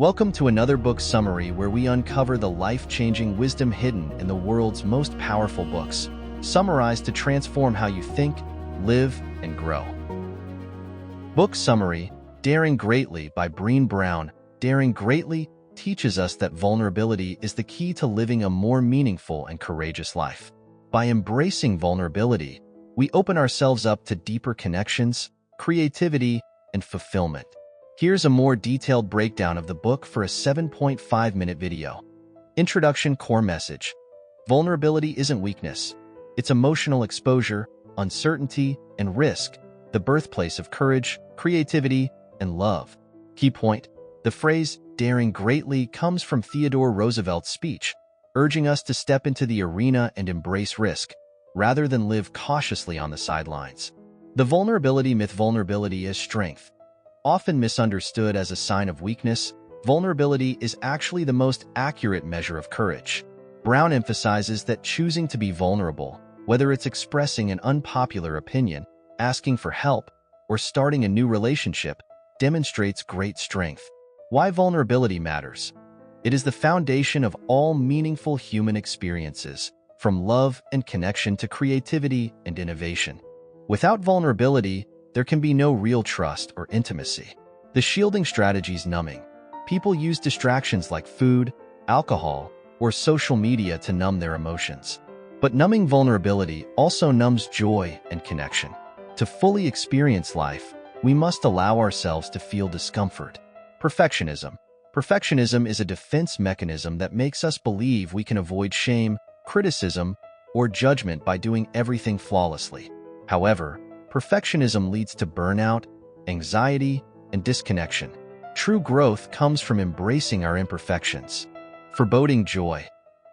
Welcome to another book summary where we uncover the life-changing wisdom hidden in the world's most powerful books, summarized to transform how you think, live, and grow. Book summary: Daring Greatly by Brené Brown. Daring greatly teaches us that vulnerability is the key to living a more meaningful and courageous life. By embracing vulnerability, we open ourselves up to deeper connections, creativity, and fulfillment. Here's a more detailed breakdown of the book for a 7.5-minute video. Introduction. Core message: vulnerability isn't weakness. It's emotional exposure, uncertainty, and risk, the birthplace of courage, creativity, and love. Key point: the phrase, daring greatly, comes from Theodore Roosevelt's speech, urging us to step into the arena and embrace risk, rather than live cautiously on the sidelines. The vulnerability myth. Vulnerability is strength. Often misunderstood as a sign of weakness, vulnerability is actually the most accurate measure of courage. Brown emphasizes that choosing to be vulnerable, whether it's expressing an unpopular opinion, asking for help, or starting a new relationship, demonstrates great strength. Why vulnerability matters: it is the foundation of all meaningful human experiences, from love and connection to creativity and innovation. Without vulnerability, there can be no real trust or intimacy. The shielding strategies. Numbing. People use distractions like food, alcohol, or social media to numb their emotions. But numbing vulnerability also numbs joy and connection. To fully experience life, we must allow ourselves to feel discomfort. Perfectionism. Perfectionism is a defense mechanism that makes us believe we can avoid shame, criticism, or judgment by doing everything flawlessly. However, perfectionism leads to burnout, anxiety, and disconnection. True growth comes from embracing our imperfections. Foreboding joy.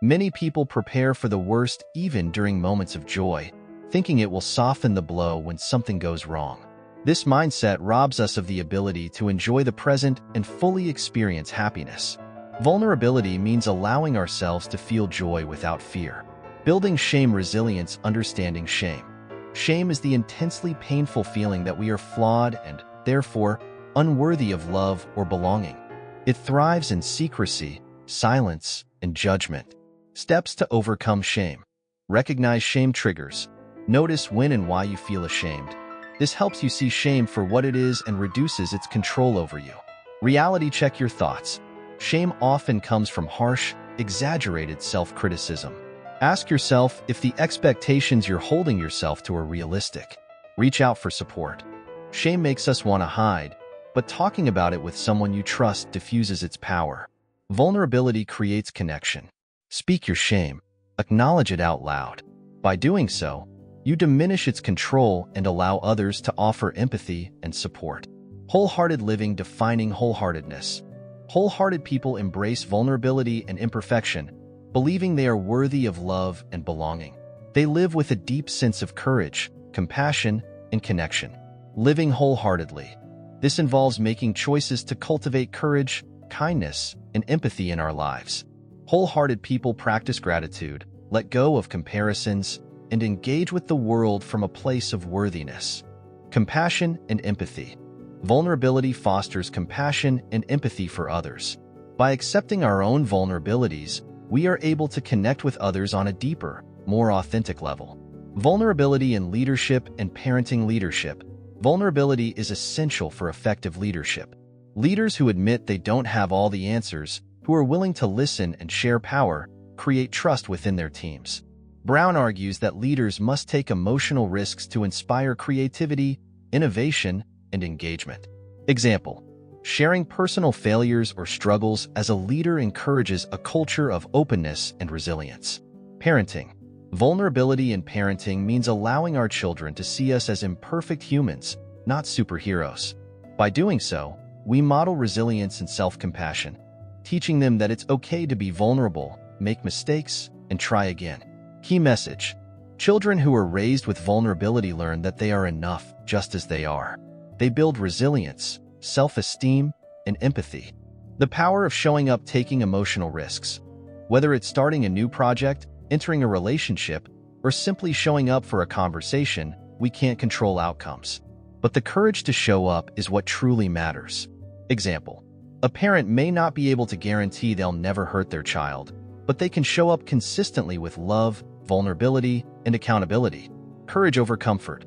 Many people prepare for the worst even during moments of joy, thinking it will soften the blow when something goes wrong. This mindset robs us of the ability to enjoy the present and fully experience happiness. Vulnerability means allowing ourselves to feel joy without fear. Building shame. Resilience. Understanding shame. Shame is the intensely painful feeling that we are flawed and, therefore, unworthy of love or belonging. It thrives in secrecy, silence, and judgment. Steps to overcome shame. Recognize shame triggers. Notice when and why you feel ashamed. This helps you see shame for what it is and reduces its control over you. Reality check. Your thoughts. Shame often comes from harsh, exaggerated self-criticism. Ask yourself if the expectations you're holding yourself to are realistic. Reach out for support. Shame makes us want to hide, but talking about it with someone you trust diffuses its power. Vulnerability creates connection. Speak your shame. Acknowledge it out loud. By doing so, you diminish its control and allow others to offer empathy and support. Wholehearted living. Defining wholeheartedness. Wholehearted people embrace vulnerability and imperfection, believing they are worthy of love and belonging. They live with a deep sense of courage, compassion, and connection. Living wholeheartedly. This involves making choices to cultivate courage, kindness, and empathy in our lives. Wholehearted people practice gratitude, let go of comparisons, and engage with the world from a place of worthiness. Compassion and empathy. Vulnerability fosters compassion and empathy for others. By accepting our own vulnerabilities, we are able to connect with others on a deeper, more authentic level. Vulnerability in leadership and parenting. Leadership. Vulnerability is essential for effective leadership. Leaders who admit they don't have all the answers, who are willing to listen and share power, create trust within their teams. Brown argues that leaders must take emotional risks to inspire creativity, innovation, and engagement. Example: sharing personal failures or struggles as a leader encourages a culture of openness and resilience. Parenting. Vulnerability in parenting means allowing our children to see us as imperfect humans, not superheroes. By doing so, we model resilience and self-compassion, teaching them that it's okay to be vulnerable, make mistakes, and try again. Key message: children who are raised with vulnerability learn that they are enough just as they are. They build resilience, self-esteem, and empathy. The power of showing up. Taking emotional risks. Whether it's starting a new project, entering a relationship, or simply showing up for a conversation, we can't control outcomes. But the courage to show up is what truly matters. Example: A parent may not be able to guarantee they'll never hurt their child, but they can show up consistently with love, vulnerability, and accountability. Courage over comfort.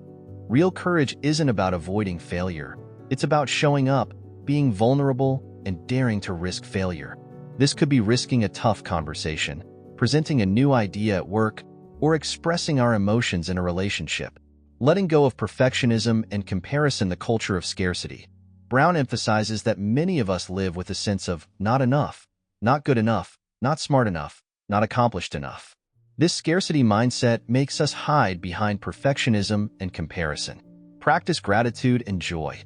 Real courage isn't about avoiding failure. It's about showing up, being vulnerable, and daring to risk failure. This could be risking a tough conversation, presenting a new idea at work, or expressing our emotions in a relationship. Letting go of perfectionism and comparison, the culture of scarcity. Brown emphasizes that many of us live with a sense of not enough, not good enough, not smart enough, not accomplished enough. This scarcity mindset makes us hide behind perfectionism and comparison. Practice gratitude and joy.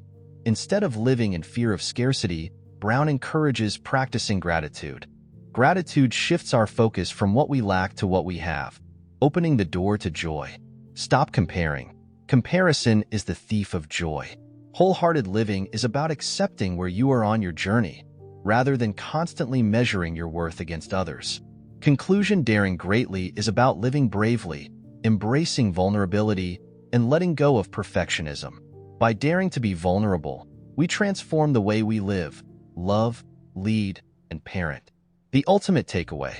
Instead of living in fear of scarcity, Brown encourages practicing gratitude. Gratitude shifts our focus from what we lack to what we have, opening the door to joy. Stop comparing. Comparison is the thief of joy. Wholehearted living is about accepting where you are on your journey, rather than constantly measuring your worth against others. Conclusion: daring greatly is about living bravely, embracing vulnerability, and letting go of perfectionism. By daring to be vulnerable, we transform the way we live, love, lead, and parent. The ultimate takeaway: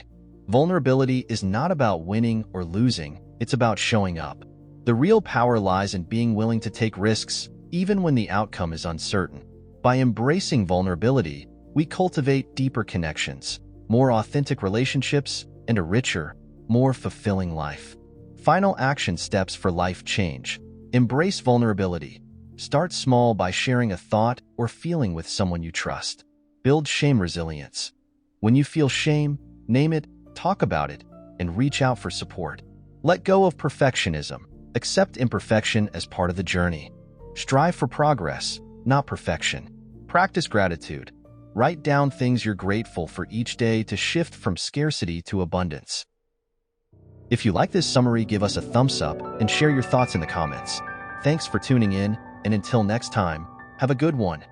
vulnerability is not about winning or losing, it's about showing up. The real power lies in being willing to take risks, even when the outcome is uncertain. By embracing vulnerability, we cultivate deeper connections, more authentic relationships, and a richer, more fulfilling life. Final action steps for life change. Embrace vulnerability. Start small by sharing a thought or feeling with someone you trust. Build shame resilience. When you feel shame, name it, talk about it, and reach out for support. Let go of perfectionism. Accept imperfection as part of the journey. Strive for progress, not perfection. Practice gratitude. Write down things you're grateful for each day to shift from scarcity to abundance. If you like this summary, give us a thumbs up and share your thoughts in the comments. Thanks for tuning in, and until next time, have a good one.